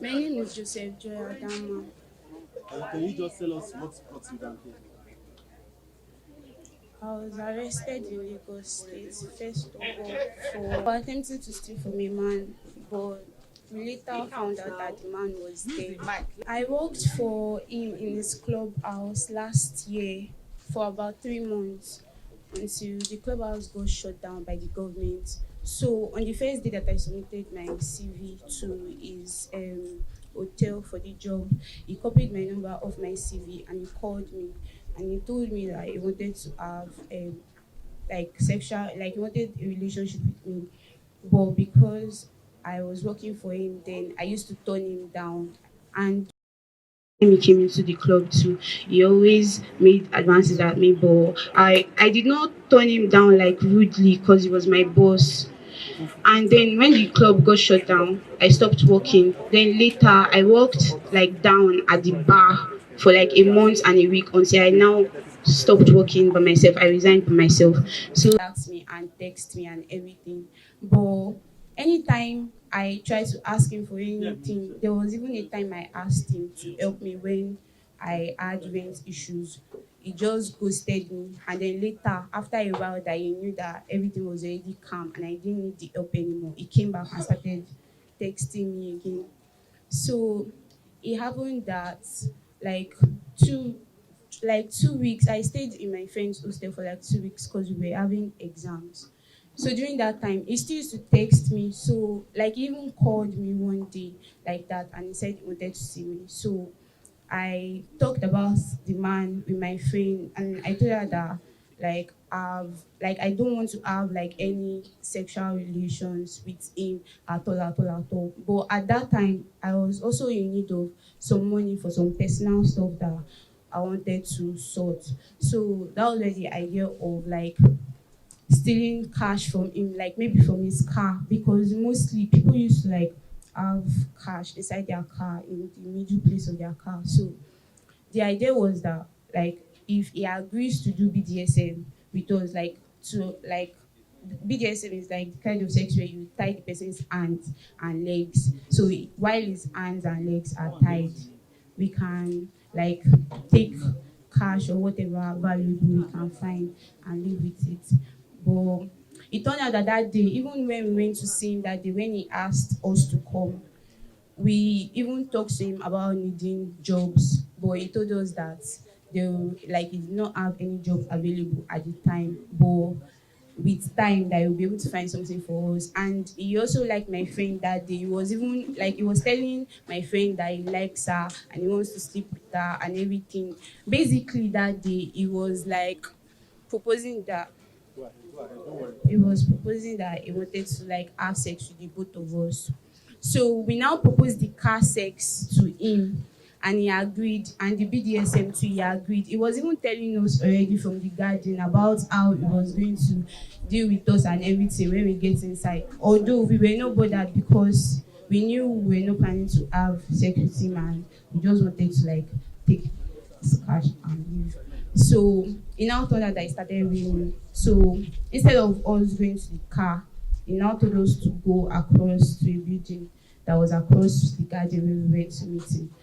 My name is Joseph Joy Adama. Can you just tell us what brought you down here? I was arrested in Lagos State, first of all, for attempting to steal from a man, but we later found out that the man was dead. I worked for him in his clubhouse last year for about 3 months until the clubhouse got shut down by the government. So on the first day that I submitted my CV to his hotel for the job, he copied my number off my CV and he called me and he told me that he wanted to have like sexual, like he wanted a relationship with me, but because I was working for him, then I used to turn him down. And when he came into the club too, he always made advances at me, but I did not turn him down like rudely because he was my boss. And then when the club got shut down, I stopped working. Then later I worked like down at the bar for like a month and a week until I now stopped working by myself. I resigned by myself. So asked me and text me and everything. But anytime I tried to ask him for anything, there was even a time I asked him to help me when I had rent issues. He just ghosted me, and then later, after a while, that he knew that everything was already calm and I didn't need the help anymore, he came back and started texting me again. So it happened that like two 2 weeks I stayed in my friend's hostel for like 2 weeks because we were having exams. So during that time, he still used to text me. So like he even called me one day like that and he said he wanted to see me. So I talked about the man with my friend and I told her that I don't want to have like any sexual relations with him at all. But at that time I was also in need of some money for some personal stuff that I wanted to sort. So that was where the idea of like stealing cash from him, like maybe from his car, because mostly people used to like have cash inside their car in the middle place of their car. So the idea was that like if he agrees to do BDSM with us, like to like BDSM is like the kind of sex where you tie the person's hands and legs. So while his hands and legs are tied, we can like take cash or whatever valuable we can find and live with it. But it turned out that that day, even when we went to see him that day, when he asked us to come, we even talked to him about needing jobs, but he told us that like he did not have any job available at the time, but with time that he will be able to find something for us. And he also liked my friend that day. He was even like he was telling my friend that he likes her and he wants to sleep with her and everything. Basically that day he was like proposing that he wanted to like have sex with the both of us. So we now proposed the car sex to him and he agreed, and the BDSM too, he agreed. He was even telling us already from the garden about how he was going to deal with us and everything when we get inside. Although we were not bothered because we knew we were not planning to have sex with him and we just wanted to like take his cash and leave. So he now told us that he started raining. So instead of us going to the car, he now told us to go across to a building that was across the garden where we went to meet him.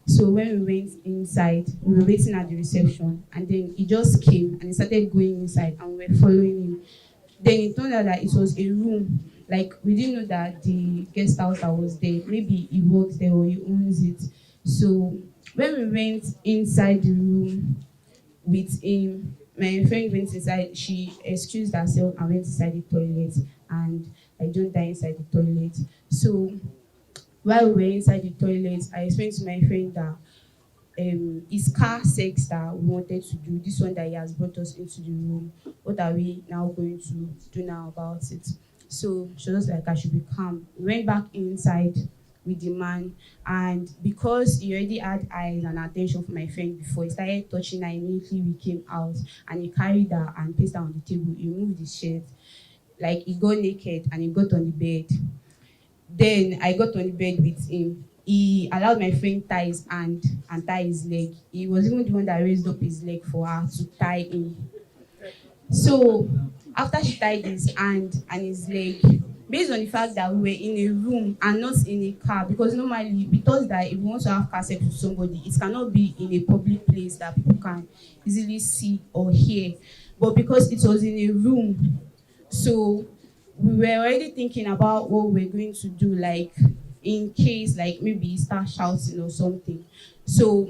So when we went inside, we were waiting at the reception, and then he just came and he started going inside, and we were following him. Then it turned out that it was a room. Like we didn't know that the guest house that was there, maybe he works there or he owns it. So when we went inside the room with him, my friend went inside. She excused herself and went inside the toilet, and I joined her inside the toilet. So while we were inside the toilet, I explained to my friend that his car sex that we wanted to do, this one that he has brought us into the room, what are we now going to do now about it? So she was like, I should be calm. We went back inside with the man, and because he already had eyes and attention for my friend before, he started touching her immediately we came out, and he carried her and placed her on the table. He removed his shirt, like he got naked and he got on the bed. Then I got on the bed with him. He allowed my friend tie his hand and tie his leg. He was even the one that raised up his leg for her to tie in. So after she tied his hand and his leg, based on the fact that we were in a room and not in a car, because normally we thought that if we want to have car sex with somebody, it cannot be in a public place that people can easily see or hear. But because it was in a room, so we were already thinking about what we're going to do, like in case like maybe he start shouting or something. So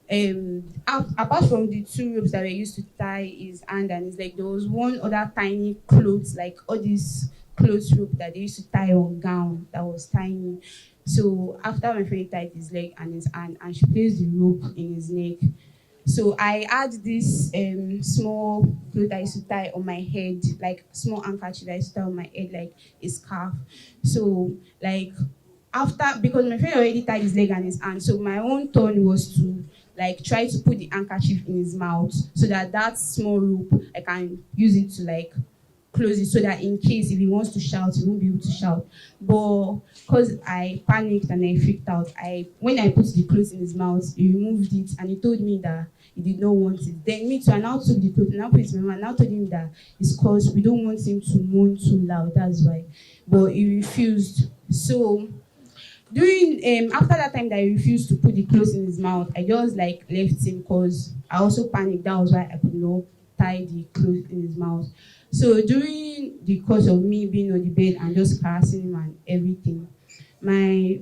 apart from the two ropes that we used to tie his hand and his leg, there was one other tiny clothes, like all these clothes rope that they used to tie on gown that was tiny. So after my friend tied his leg and his hand, and she placed the rope in his neck, so I had this small cloth that I used to tie on my head, like small handkerchief that I used to tie on my head, like a scarf. So like after, because my friend already tied his leg and his hand, so my own turn was to like try to put the handkerchief in his mouth so that that small rope I can use it to like close it, so that in case if he wants to shout, he won't be able to shout. But because I panicked and I freaked out, I when I put the clothes in his mouth, he removed it and he told me that he did not want it. Then me too, I now took the clothes and I put it in my mouth. I now told him that it's because we don't want him to moan too loud. That's why. But he refused. So during after that time that he refused to put the clothes in his mouth, I just like left him because I also panicked. That was why I could not tie the clothes in his mouth. So during the course of me being on the bed and just harassing him and everything, my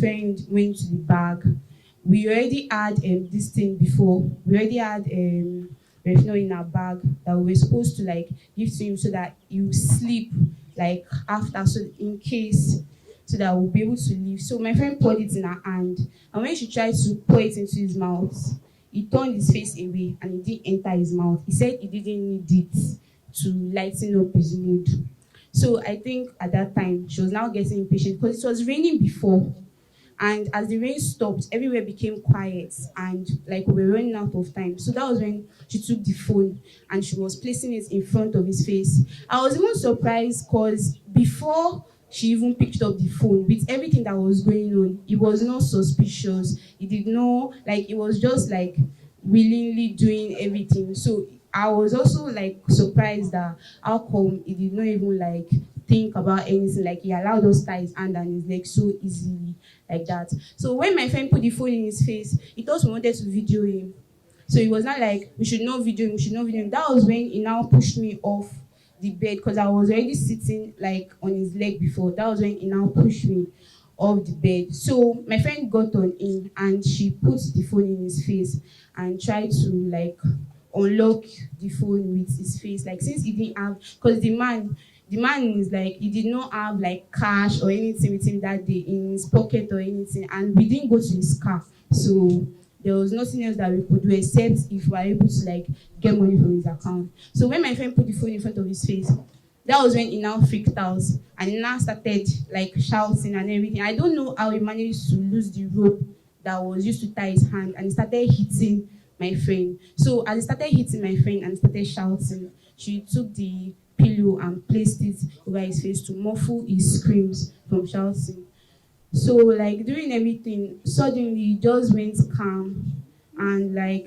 friend went to the bag. We already had this thing before. We already had retinol in our bag that we were supposed to like give to him so that he will sleep like after, so in case, so that we'll be able to leave. So my friend poured it in her hand, and when she tried to pour it into his mouth, he turned his face away and it didn't enter his mouth. He said he didn't need it to lighten up his mood. So I think at that time she was now getting impatient because it was raining before. And as the rain stopped, everywhere became quiet and like we were running out of time. So that was when she took the phone and she was placing it in front of his face. I was even surprised because before she even picked up the phone, with everything that was going on, it was not suspicious. It did not, like, it was just like willingly doing everything. So I was also like surprised that how come he did not even like think about anything, like he allowed us tie his hand and his leg so easily like that. So when my friend put the phone in his face, he thought we wanted to video him. So he was not like, we should not video him, we should not video him. That was when he now pushed me off the bed because I was already sitting like on his leg before. That was when he now pushed me off the bed. So my friend got on in and she put the phone in his face and tried to like unlock the phone with his face. Like since he didn't have, because the man is like, he did not have like cash or anything with him that day in his pocket or anything, and we didn't go to his car, so there was nothing else that we could do except if we were able to like get money from his account. So when my friend put the phone in front of his face, that was when he now freaked out and he now started like shouting and everything. I don't know how he managed to lose the rope that was used to tie his hand, and he started hitting my friend. So as he started hitting my friend and started shouting, she took the pillow and placed it over his face to muffle his screams from shouting. So like during everything, suddenly it just went calm, and like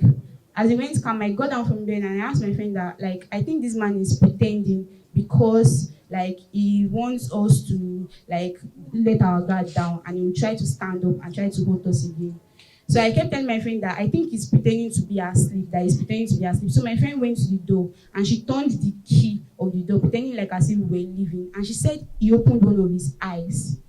as it went calm, I got down from bed and I asked my friend that like I think this man is pretending because like he wants us to like let our guard down and he will try to stand up and try to hurt us again. So I kept telling my friend that I think he's pretending to be asleep, that he's pretending to be asleep. So my friend went to the door and she turned the key of the door, pretending like as if we were leaving. And she said he opened one of his eyes.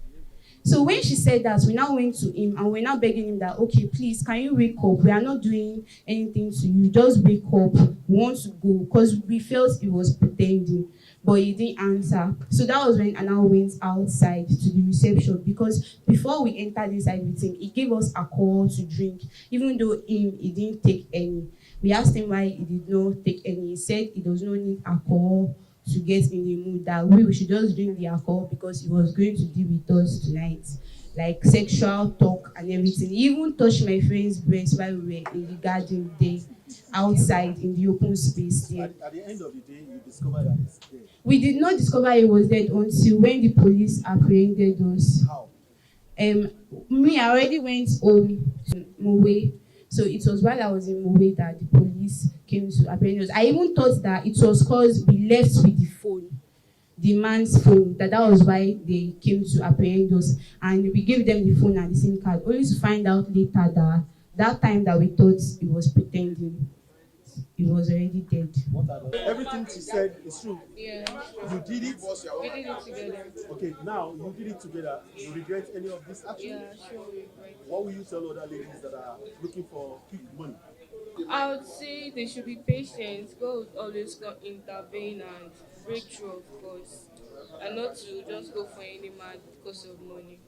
So when she said that, we now went to him and we're now begging him that, okay, please, can you wake up? We are not doing anything to you. Just wake up. We want to go. Because we felt he was pretending, but he didn't answer. So that was when I now went outside to the reception, because before we entered inside with him, he gave us alcohol to drink, even though he didn't take any. We asked him why he did not take any. He said he does not need alcohol to get in the mood, that we should just drink the alcohol because he was going to deal with us tonight, like sexual talk and everything. He even touched my friend's breast while we were in the garden there, outside in the open space there. At the end of the day, you discovered that he's dead. We did not discover he was dead until when the police apprehended us. How? Me, I already went home to Mowe. So it was while I was in Mowe that the police came to apprehend us. I even thought that it was because we left with the the man's phone, that was why they came to apprehend us, and we gave them the phone and the SIM card, only to find out later that that time that we thought he was pretending, he was already dead. Everything she said is true. Yeah, You did it. we did it together. Okay, now you did it together. You regret any of this action? Yeah, sure, right. What will you tell other ladies that are looking for quick money? I would say they should be patient. God would always intervene and break through, of course, and not to just go for any man because of money.